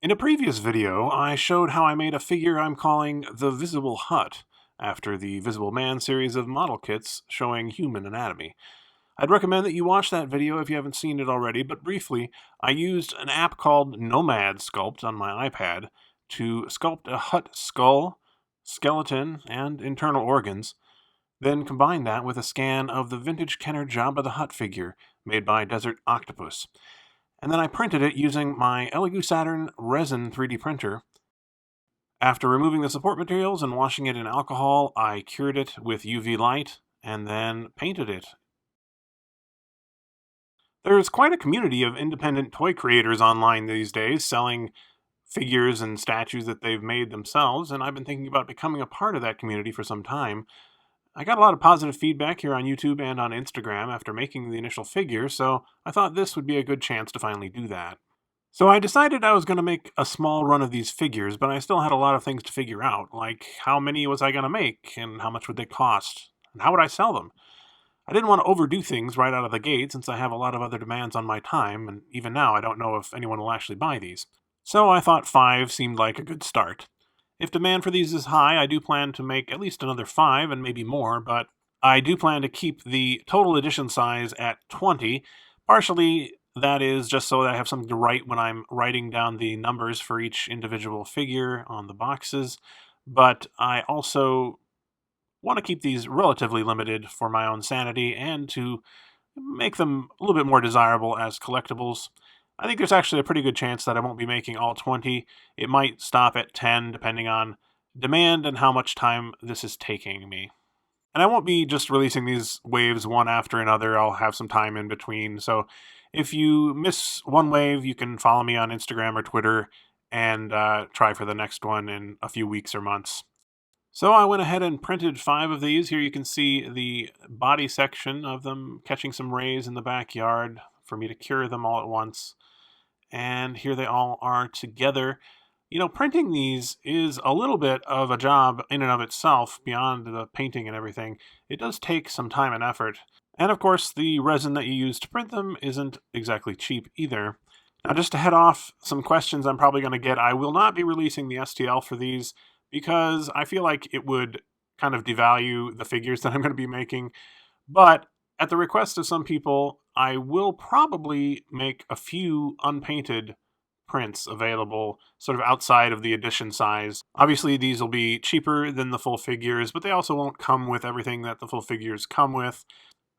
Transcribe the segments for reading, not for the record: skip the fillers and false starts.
In a previous video, I showed how I made a figure I'm calling the Visible Hut, after the Visible Man series of model kits showing human anatomy. I'd recommend that you watch that video if you haven't seen it already, but briefly, I used an app called Nomad Sculpt on my iPad to sculpt a hut skull, skeleton, and internal organs, then combine that with a scan of the vintage Kenner Jabba the Hutt figure made by Desert Octopus. And then I printed it using my Elegoo Saturn resin 3D printer. After removing the support materials and washing it in alcohol, I cured it with UV light and then painted it. There's quite a community of independent toy creators online these days selling figures and statues that they've made themselves, and I've been thinking about becoming a part of that community for some time. I got a lot of positive feedback here on YouTube and on Instagram after making the initial figure, so I thought this would be a good chance to finally do that. So I decided I was going to make a small run of these figures, but I still had a lot of things to figure out, like how many was I going to make, and how much would they cost, and how would I sell them? I didn't want to overdo things right out of the gate since I have a lot of other demands on my time, and even now I don't know if anyone will actually buy these. So I thought 5 seemed like a good start. If demand for these is high, I do plan to make at least another 5 and maybe more, but I do plan to keep the total edition size at 20. Partially, that is just so that I have something to write when I'm writing down the numbers for each individual figure on the boxes, but I also want to keep these relatively limited for my own sanity and to make them a little bit more desirable as collectibles. I think there's actually a pretty good chance that I won't be making all 20. It might stop at 10 depending on demand and how much time this is taking me. And I won't be just releasing these waves one after another. I'll have some time in between. So if you miss one wave, you can follow me on Instagram or Twitter and try for the next one in a few weeks or months. So I went ahead and printed 5 of these. Here you can see the body section of them catching some rays in the backyard for me to cure them all at once. And here they all are together. You know, printing these is a little bit of a job in and of itself, beyond the painting and everything. It does take some time and effort. And of course, the resin that you use to print them isn't exactly cheap either. Now, just to head off some questions I'm probably going to get, I will not be releasing the STL for these because I feel like it would kind of devalue the figures that I'm going to be making. But at the request of some people, I will probably make a few unpainted prints available sort of outside of the edition size. Obviously, these will be cheaper than the full figures, but they also won't come with everything that the full figures come with,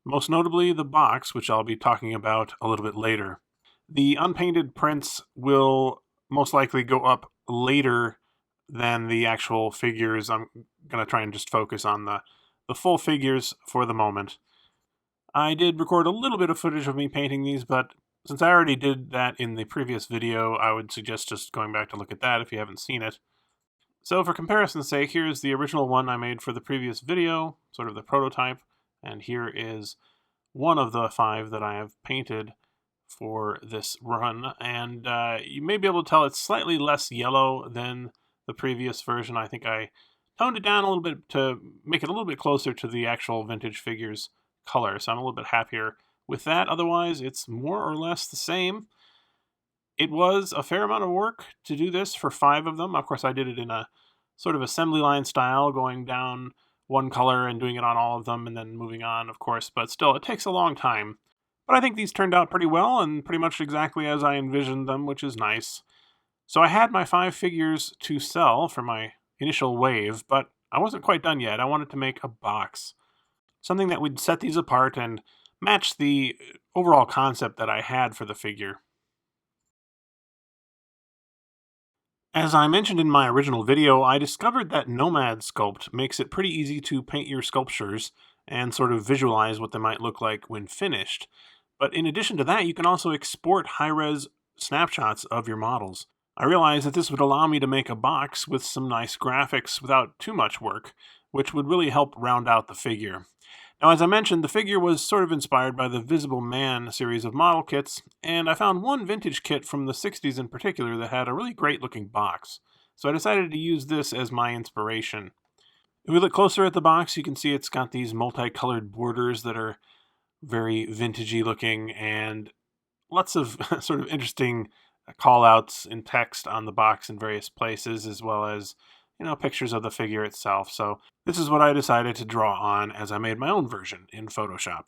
most notably the box, which I'll be talking about a little bit later. The unpainted prints will most likely go up later than the actual figures. I'm going to try and just focus on the full figures for the moment. I did record a little bit of footage of me painting these, but since I already did that in the previous video, I would suggest just going back to look at that if you haven't seen it. So for comparison's sake, here's the original one I made for the previous video, sort of the prototype, and here is one of the 5 that I have painted for this run, and you may be able to tell it's slightly less yellow than the previous version. I think I toned it down a little bit to make it a little bit closer to the actual vintage figures color, so I'm a little bit happier with that. Otherwise, it's more or less the same. It was a fair amount of work to do this for 5 of them. Of course, I did it in a sort of assembly line style, going down one color and doing it on all of them and then moving on, of course, but still, it takes a long time. But I think these turned out pretty well and pretty much exactly as I envisioned them, which is nice. So I had my 5 figures to sell for my initial wave, but I wasn't quite done yet. I wanted to make a box. Something that would set these apart and match the overall concept that I had for the figure. As I mentioned in my original video, I discovered that Nomad Sculpt makes it pretty easy to paint your sculptures and sort of visualize what they might look like when finished. But in addition to that, you can also export high-res snapshots of your models. I realized that this would allow me to make a box with some nice graphics without too much work, which would really help round out the figure. Now, as I mentioned, the figure was sort of inspired by the Visible Man series of model kits, and I found one vintage kit from the 60s in particular that had a really great looking box. So I decided to use this as my inspiration. If we look closer at the box, you can see it's got these multicolored borders that are very vintagey looking and lots of sort of interesting call-outs in text on the box in various places, as well as, pictures of the figure itself. So this is what I decided to draw on as I made my own version in Photoshop.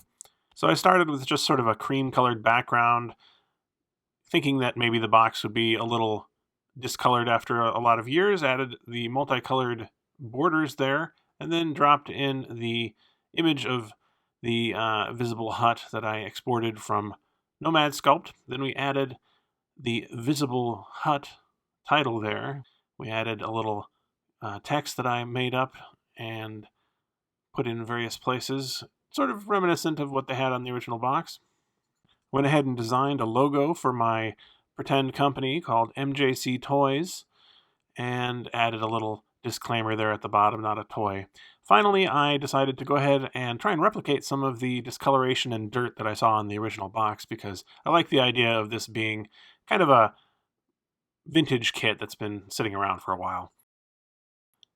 So I started with just sort of a cream-colored background, thinking that maybe the box would be a little discolored after a lot of years, added the multicolored borders there, and then dropped in the image of the visible hut that I exported from Nomad Sculpt. Then we added the visible hut title there. We added a little text that I made up and put in various places, sort of reminiscent of what they had on the original box. Went ahead and designed a logo for my pretend company called MJC Toys and added a little disclaimer there at the bottom, not a toy. Finally, I decided to go ahead and try and replicate some of the discoloration and dirt that I saw in the original box, because I like the idea of this being kind of a vintage kit that's been sitting around for a while.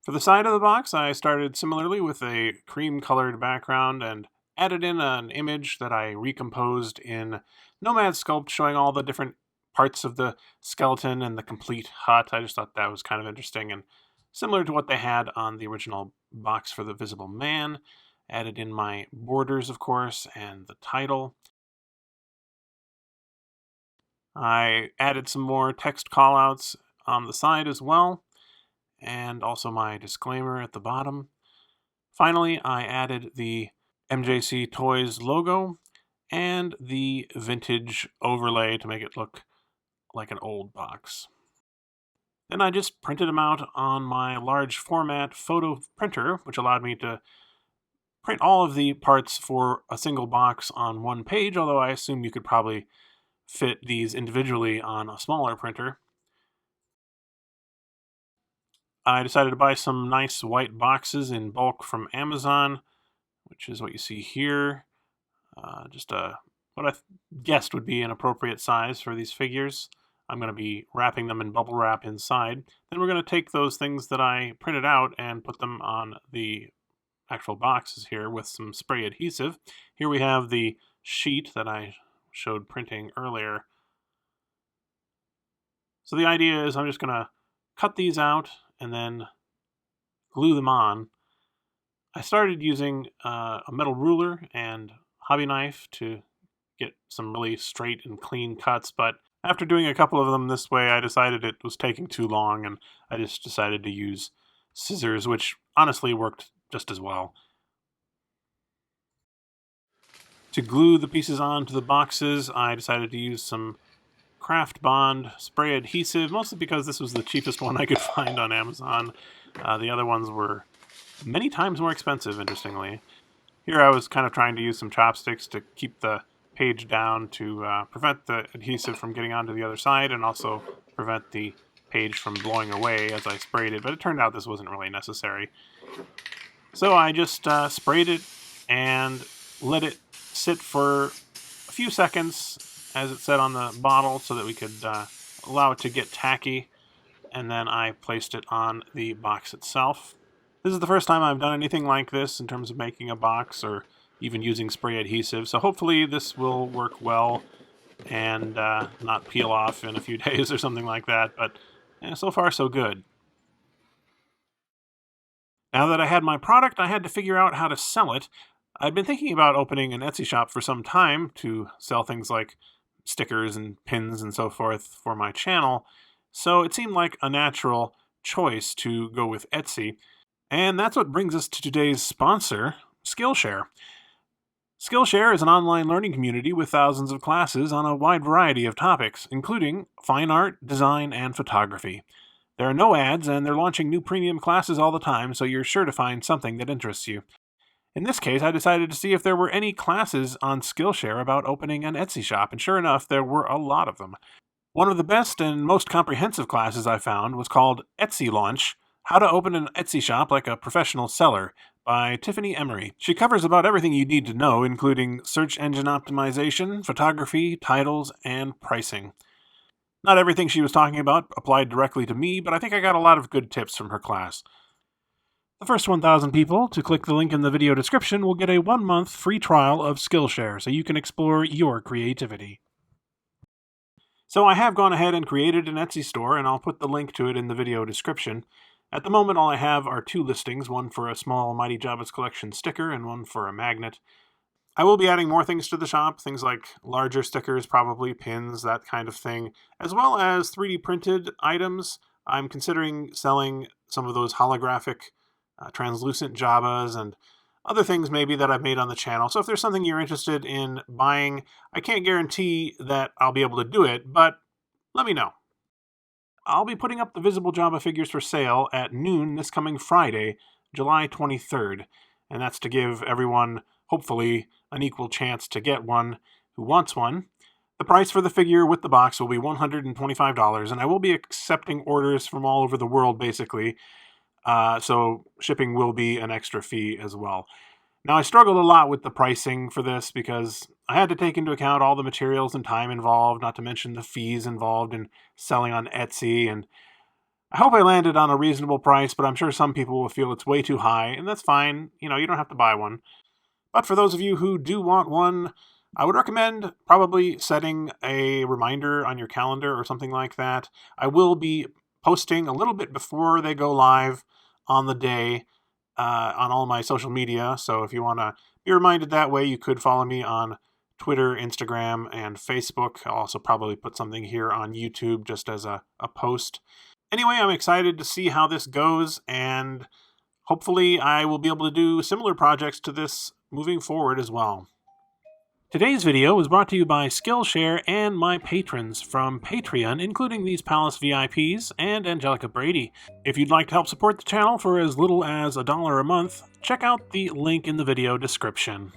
For the side of the box, I started similarly with a cream-colored background and added in an image that I recomposed in Nomad Sculpt, showing all the different parts of the skeleton and the complete hut. I just thought that was kind of interesting and similar to what they had on the original box for the Visible Man. Added in my borders, of course, and the title. I added some more text callouts on the side as well, and also my disclaimer at the bottom. Finally, I added the MJC Toys logo and the vintage overlay to make it look like an old box. Then I just printed them out on my large format photo printer, which allowed me to print all of the parts for a single box on one page, although I assume you could probably fit these individually on a smaller printer. I decided to buy some nice white boxes in bulk from Amazon, which is what you see here. Just what I guessed would be an appropriate size for these figures. I'm going to be wrapping them in bubble wrap inside. Then we're going to take those things that I printed out and put them on the actual boxes here with some spray adhesive. Here we have the sheet that I showed printing earlier. So the idea is I'm just going to cut these out and then glue them on. I started using a metal ruler and hobby knife to get some really straight and clean cuts, but after doing a couple of them this way, I decided it was taking too long, and I just decided to use scissors, which honestly worked just as well. To glue the pieces onto the boxes, I decided to use some Craft Bond spray adhesive, mostly because this was the cheapest one I could find on Amazon. The other ones were many times more expensive, interestingly. Here I was kind of trying to use some chopsticks to keep the page down to prevent the adhesive from getting onto the other side and also prevent the page from blowing away as I sprayed it, but it turned out this wasn't really necessary. So I just sprayed it and let it sit for a few seconds, as it said on the bottle, so that we could allow it to get tacky, and then I placed it on the box itself. This is the first time I've done anything like this in terms of making a box or even using spray adhesive, so hopefully this will work well and not peel off in a few days or something like that, but so far so good. Now that I had my product, I had to figure out how to sell it. I'd been thinking about opening an Etsy shop for some time to sell things like stickers and pins and so forth for my channel, so it seemed like a natural choice to go with Etsy. And that's what brings us to today's sponsor, Skillshare. Skillshare is an online learning community with thousands of classes on a wide variety of topics, including fine art, design, and photography. There are no ads, and they're launching new premium classes all the time, so you're sure to find something that interests you. In this case, I decided to see if there were any classes on Skillshare about opening an Etsy shop, and sure enough, there were a lot of them. One of the best and most comprehensive classes I found was called Etsy Launch: How to Open an Etsy Shop Like a Professional Seller, by Tiffany Emery. She covers about everything you need to know, including search engine optimization, photography, titles, and pricing. Not everything she was talking about applied directly to me, but I think I got a lot of good tips from her class. The first 1,000 people to click the link in the video description will get a 1-month free trial of Skillshare, so you can explore your creativity. So I have gone ahead and created an Etsy store, and I'll put the link to it in the video description. At the moment, all I have are two listings, one for a small Mighty Jabba's Collection sticker and one for a magnet. I will be adding more things to the shop, things like larger stickers, probably pins, that kind of thing, as well as 3D printed items. I'm considering selling some of those holographic, translucent Jabbas and other things maybe that I've made on the channel. So if there's something you're interested in buying, I can't guarantee that I'll be able to do it, but let me know. I'll be putting up the visible Jabba figures for sale at noon this coming Friday, July 23rd, and that's to give everyone, hopefully, an equal chance to get one who wants one. The price for the figure with the box will be $125, and I will be accepting orders from all over the world, basically, so shipping will be an extra fee as well. Now, I struggled a lot with the pricing for this because I had to take into account all the materials and time involved, not to mention the fees involved in selling on Etsy, and I hope I landed on a reasonable price, but I'm sure some people will feel it's way too high, and that's fine. You don't have to buy one. But for those of you who do want one, I would recommend probably setting a reminder on your calendar or something like that. I will be posting a little bit before they go live on the day on all my social media, so if you want to be reminded that way, you could follow me on Twitter, Instagram, and Facebook. I'll also probably put something here on YouTube just as a post. Anyway, I'm excited to see how this goes, and hopefully I will be able to do similar projects to this moving forward as well. Today's video was brought to you by Skillshare and my patrons from Patreon, including these Palace VIPs and Angelica Brady. If you'd like to help support the channel for as little as $1 a month, check out the link in the video description.